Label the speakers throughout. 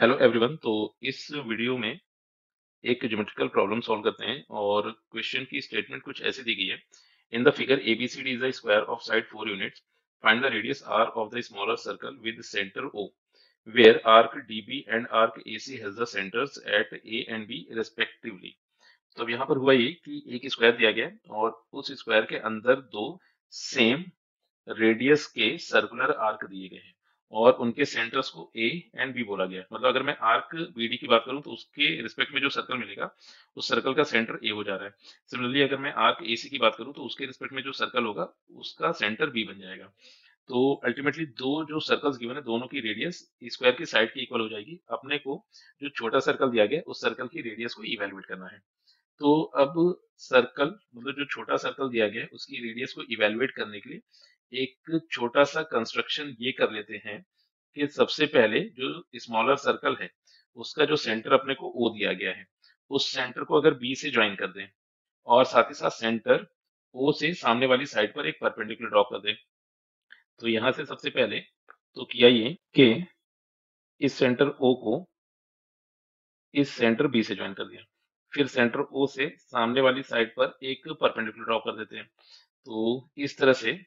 Speaker 1: Hello everyone. तो इस video में एक ज्योमेट्रिकल प्रॉब्लम सॉल्व करते हैं और क्वेश्चन की स्टेटमेंट कुछ ऐसी दी गई है। In the figure ABCD is the square of side 4 units. Find the radius r of the smaller circle with centre O where arc DB and arc AC has the centres at A and B respectively. तो अब यहाँ पर हुआ ये कि एक square दिया गया है और उस स्क्वायर के अंदर दो सेम रेडियस के सर्कुलर आर्क दिए गए हैं और उनके सेंटर्स को ए एंड बी बोला गया है। मतलब अगर मैं आर्क बीडी की बात करूं तो उसके रिस्पेक्ट में जो सर्कल मिलेगा उस सर्कल का सेंटर ए हो जा रहा है। सिमिलरली अगर मैं आर्क एसी की बात करूं तो उसके रिस्पेक्ट में जो सर्कल होगा उसका सेंटर बी बन जाएगा। तो अल्टीमेटली दो जो सर्कल्स गिवन है दोनों की रेडियस स्क्वायर की साइड की इक्वल हो जाएगी। अपने को जो छोटा सर्कल दिया गया है उस सर्कल की रेडियस को इवेलुएट करना है। तो अब सर्कल मतलब जो छोटा सर्कल दिया गया है उसकी रेडियस को इवेलुएट करने के लिए एक छोटा सा कंस्ट्रक्शन ये कर लेते हैं कि सबसे पहले जो स्मॉलर सर्कल है उसका जो सेंटर अपने को ओ दिया गया है उस सेंटर को अगर बी से ज्वाइन कर दें और साथ ही साथ सेंटर ओ से सामने वाली साइड पर एक परपेंडिकुलर ड्रॉ कर दें। तो यहां से सबसे पहले तो किया ये कि इस सेंटर ओ को इस सेंटर बी से ज्वाइन कर दिया। फिर सेंटर ओ से सामने वाली साइड पर एक परपेंडिकुलर ड्रॉ कर देते हैं। तो इस तरह से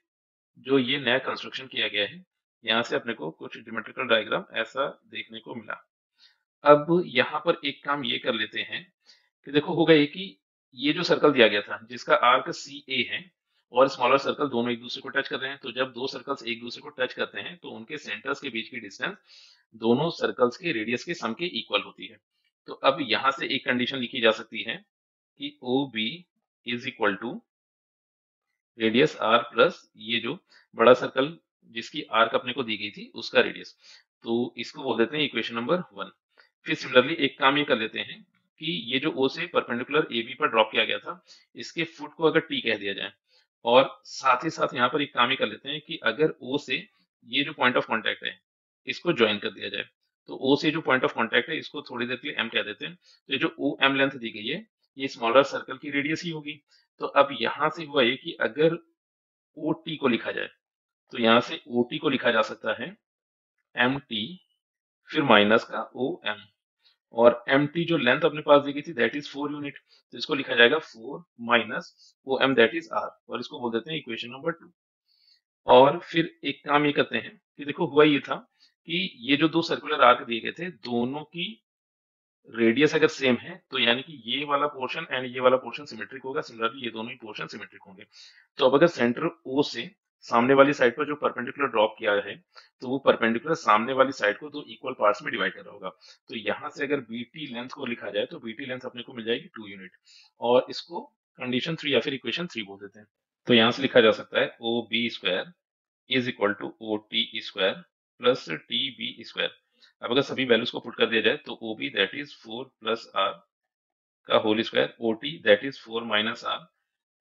Speaker 1: जो ये नया कंस्ट्रक्शन किया गया है यहाँ से अपने को कुछ ज्योमेट्रिकल डायग्राम ऐसा देखने को मिला। अब यहाँ पर एक काम ये कर लेते हैं कि देखो होगा ये कि ये जो सर्कल दिया गया था जिसका आर्क सी ए है और स्मॉलर सर्कल दोनों एक दूसरे को टच कर रहे हैं। तो जब दो सर्कल्स एक दूसरे को टच करते हैं तो उनके सेंटर्स के बीच की डिस्टेंस दोनों सर्कल्स के रेडियस के सम के इक्वल होती है। तो अब यहाँ से एक कंडीशन लिखी जा सकती है कि O B is equal to radius r plus ये जो बड़ा सर्कल जिसकी आर्क अपने को दी गई थी उसका रेडियस। तो इसको बोल देते हैं इक्वेशन नंबर 1। फिर सिमिलरली एक काम ये कर लेते हैं कि ये जो ओ से परपेंडिकुलर ए बी पर ड्रॉप किया गया था इसके फुट को अगर टी कह दिया जाए और साथ ही साथ यहाँ पर एक काम ये कर लेते हैं कि अगर ओ से ये जो पॉइंट ऑफ कांटेक्ट है इसको ज्वाइन कर दिया जाए। तो ओ से जो पॉइंट ऑफ कांटेक्ट है इसको थोड़ी देर के लिए एम कह देते हैं। तो ये जो ओ एम लेंथ दी गई है ये स्मॉलर सर्कल की रेडियस ही होगी। तो अब यहाँ से हुआ ये कि अगर ओ टी को लिखा जाए तो यहाँ से ओ टी को लिखा जा सकता है एम टी फिर माइनस का ओ एम। और एम टी जो लेंथ अपने पास दी गई थी दैट इज 4 यूनिट। तो इसको लिखा जाएगा 4 minus O M that is r और इसको बोल देते हैं इक्वेशन नंबर 2। और फिर एक काम ये करते हैं कि देखो हुआ ये था कि ये जो दो सर्कुलर आर्क दिए गए थे दोनों की रेडियस अगर सेम है तो यानी कि ये वाला पोर्शन एंड ये वाला पोर्शन सिमेट्रिक होगा। सिमिलरली ये दोनों ही पोर्शन सिमेट्रिक होंगे। तो अब अगर सेंटर ओ से सामने वाली साइड पर जो परपेंडिकुलर ड्रॉप किया है तो वो परपेंडिकुलर सामने वाली साइड को दो इक्वल पार्ट्स में डिवाइड कर रहा होगा। तो यहाँ से अगर बीटी लेंथ को लिखा जाए तो बीटी लेंथ अपने को मिल जाएगी 2 यूनिट और इसको कंडीशन 3 या फिर इक्वेशन 3 बोल देते हैं। तो यहाँ से लिखा जा सकता है O B square is equal to O T square plus T B square. अब अगर सभी वैल्यूज को पुट कर दिया जाए तो O B that is 4 plus are का whole square O T that is 4 minus are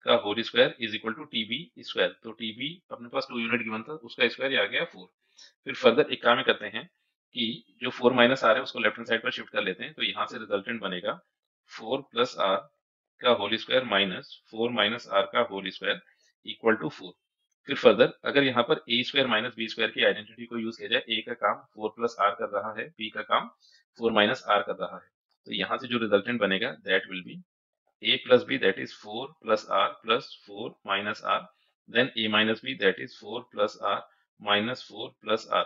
Speaker 1: का whole square is equal to T B square. तो टी बी अपने पास 2 यूनिट गिवन था उसका स्क्वायर आ गया 4। फिर फर्दर एक काम ये करते हैं कि जो 4 माइनस आर है उसको लेफ्ट हैंड साइड पर शिफ्ट कर लेते हैं। तो यहाँ से रिजल्टेंट बनेगा 4 प्लस आर का whole square minus 4 minus are का होल स्क्वायर इक्वल टू 4। फिर फर्दर अगर यहाँ पर a square minus b square की आइडेंटिटी को यूज किया जाए ए का काम 4 प्लस आर कर रहा है बी का काम 4 माइनस आर कर रहा है। तो यहाँ से जो रिजल्टेंट बनेगा that will be a plus b that is 4 plus r plus 4 minus r then a minus b that is 4 plus r minus 4 plus r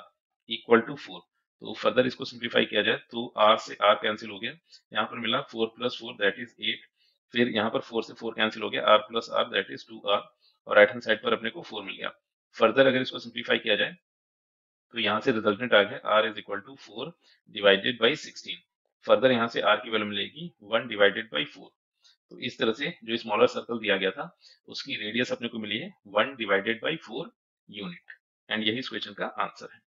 Speaker 1: equal to 4। तो फर्दर इसको सिंप्लीफाई किया जाए तो r से r कैंसिल हो गया। यहाँ पर मिला 4 प्लस 4 दैट इज 8। फिर यहाँ पर 4 से 4 कैंसिल हो गया r plus r that is 2r और राइट हैंड साइड पर अपने को 4 मिल गया। फर्दर अगर इसको सिंप्लीफाई किया जाए तो यहाँ से रिजल्टेंट आ गया r is equal to 4 divided by 16। Further यहाँ से r की वैल्यू मिलेगी 1 डिवाइडेड बाई 4। तो इस तरह से जो स्मॉलर सर्कल दिया गया था उसकी रेडियस अपने को मिली है 1 डिवाइडेड बाई 4 यूनिट एंड यही इस क्वेश्चन का आंसर है।